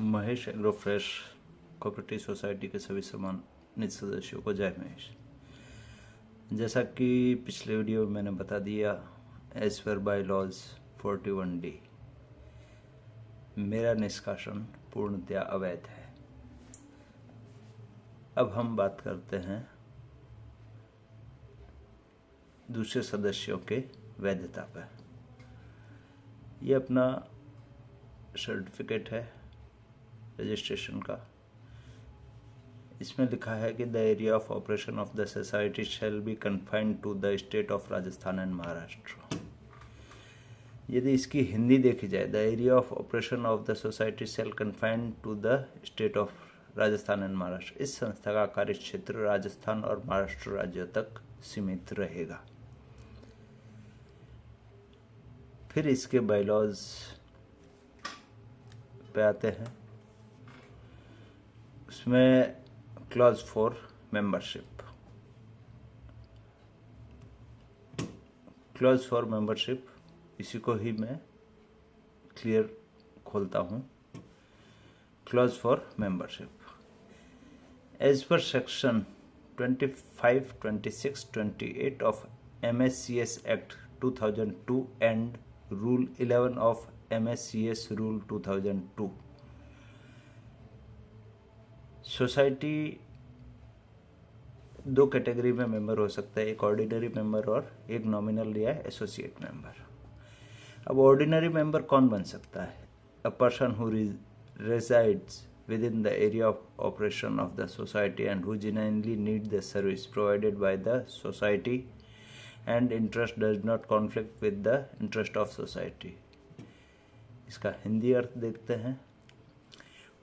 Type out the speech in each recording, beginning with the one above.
Mahesh agro fresh cooperative society के सभी सम्मानित सदस्यों को जय महेश। जैसा कि पिछले वीडियो में मैंने बता दिया, as per bye laws 41D मेरा निष्कासन पूर्णतया अवैध है। अब हम बात करते हैं दूसरे सदस्यों के वैधता पर। ये अपना सर्टिफिकेट है रजिस्ट्रेशन का। इसमें लिखा है कि the area of operation of the society shall be confined to the state of Rajasthan and Maharashtra. यदि इसकी हिंदी देखी जाए, the area of operation of the society shall confined to the state of Rajasthan and Maharashtra. इस संस्था का कार्य क्षेत्र राजस्थान और महाराष्ट्र राज्यों तक सीमित रहेगा। फिर इसके बायलॉज पे आते हैं। उसमें क्लॉज 4 मेंबरशिप। क्लॉज 4 मेंबरशिप, इसी को ही मैं क्लियर खोलता हूं। Clause 4 membership as per section 25, 26, 28 of MSCS act 2002 and rule 11 of MSCS rule 2002। Society दो कैटेगरी में मेंबर हो सकता है, एक ऑर्डिनरी मेंबर और एक नॉमिनल या एसोसिएट मेंबर। अब ऑर्डिनरी मेंबर कौन बन सकता है? A person who resides within the area of operation of the society and who genuinely need the service provided by the society and interest does not conflict with the interest of society। इसका हिंदी अर्थ देखते हैं।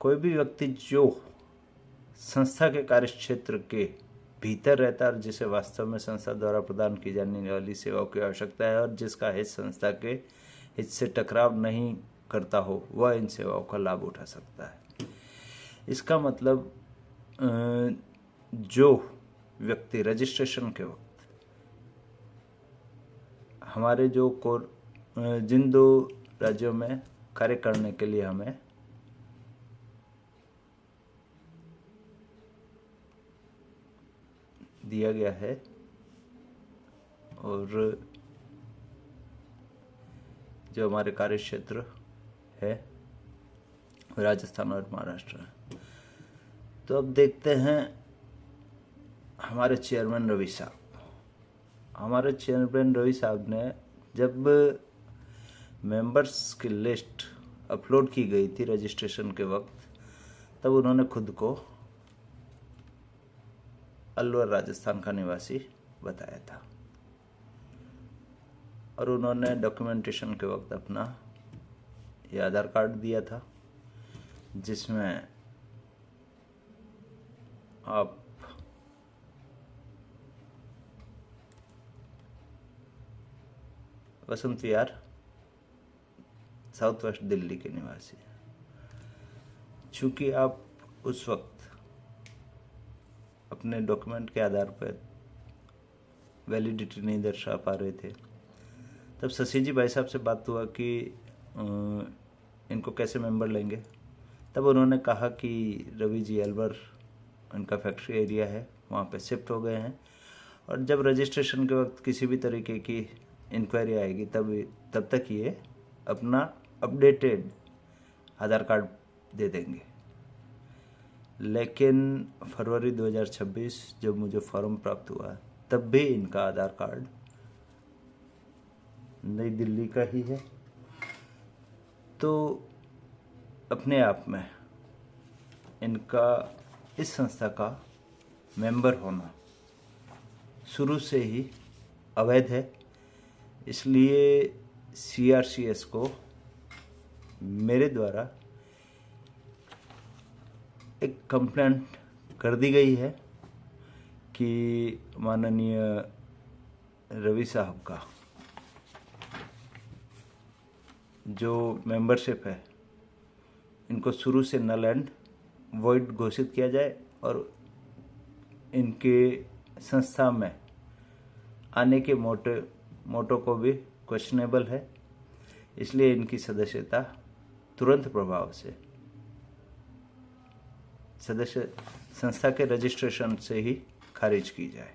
कोई भी व्यक्ति जो संस्था के कार्य क्षेत्र के भीतर रहता है और जिसे वास्तव में संस्था द्वारा प्रदान की जाने वाली सेवाओं की आवश्यकता है और जिसका हित संस्था के हित से टकराव नहीं करता हो, वह इन सेवाओं का लाभ उठा सकता है। इसका मतलब जो व्यक्ति रजिस्ट्रेशन के वक्त हमारे जो जिन दो राज्यों में कार्य करने के लिए हमें दिया गया है और जो हमारे कार्य क्षेत्र है राजस्थान और महाराष्ट्र है। तो अब देखते हैं हमारे चेयरमैन रवि साहब। हमारे चेयरमैन रवि साहब ने जब मेंबर्स की लिस्ट अपलोड की गई थी रजिस्ट्रेशन के वक्त, तब उन्होंने खुद को अलवर राजस्थान का निवासी बताया था और उन्होंने डॉक्यूमेंटेशन के वक्त अपना ये आधार कार्ड दिया था, जिसमें आप वसंत विहार साउथ वेस्ट दिल्ली के निवासी हैं। चूंकि आप उस वक्त अपने डॉक्यूमेंट के आधार पर वैलिडिटी नहीं दर्शा पा रहे थे, तब शशि जी भाई साहब से बात हुआ कि इनको कैसे मेंबर लेंगे। तब उन्होंने कहा कि रवि जी अलवर उनका फैक्ट्री एरिया है, वहाँ पे शिफ्ट हो गए हैं और जब रजिस्ट्रेशन के वक्त किसी भी तरीके की इंक्वायरी आएगी तब तक ये अपना अपडेटेड आधार कार्ड दे देंगे। लेकिन फरवरी 2026 जब मुझे फॉर्म प्राप्त हुआ, तब भी इनका आधार कार्ड नई दिल्ली का ही है। तो अपने आप में इनका इस संस्था का मेंबर होना शुरू से ही अवैध है। इसलिए CRCS को मेरे द्वारा एक कंप्लेंट कर दी गई है कि माननीय रवि साहब का जो मेंबरशिप है, इनको शुरू से नल एंड वॉइड घोषित किया जाए और इनके संस्था में आने के मोटो को भी क्वेश्चनेबल है। इसलिए इनकी सदस्यता तुरंत प्रभाव से सदस्य संस्था के रजिस्ट्रेशन से ही खारिज की जाए।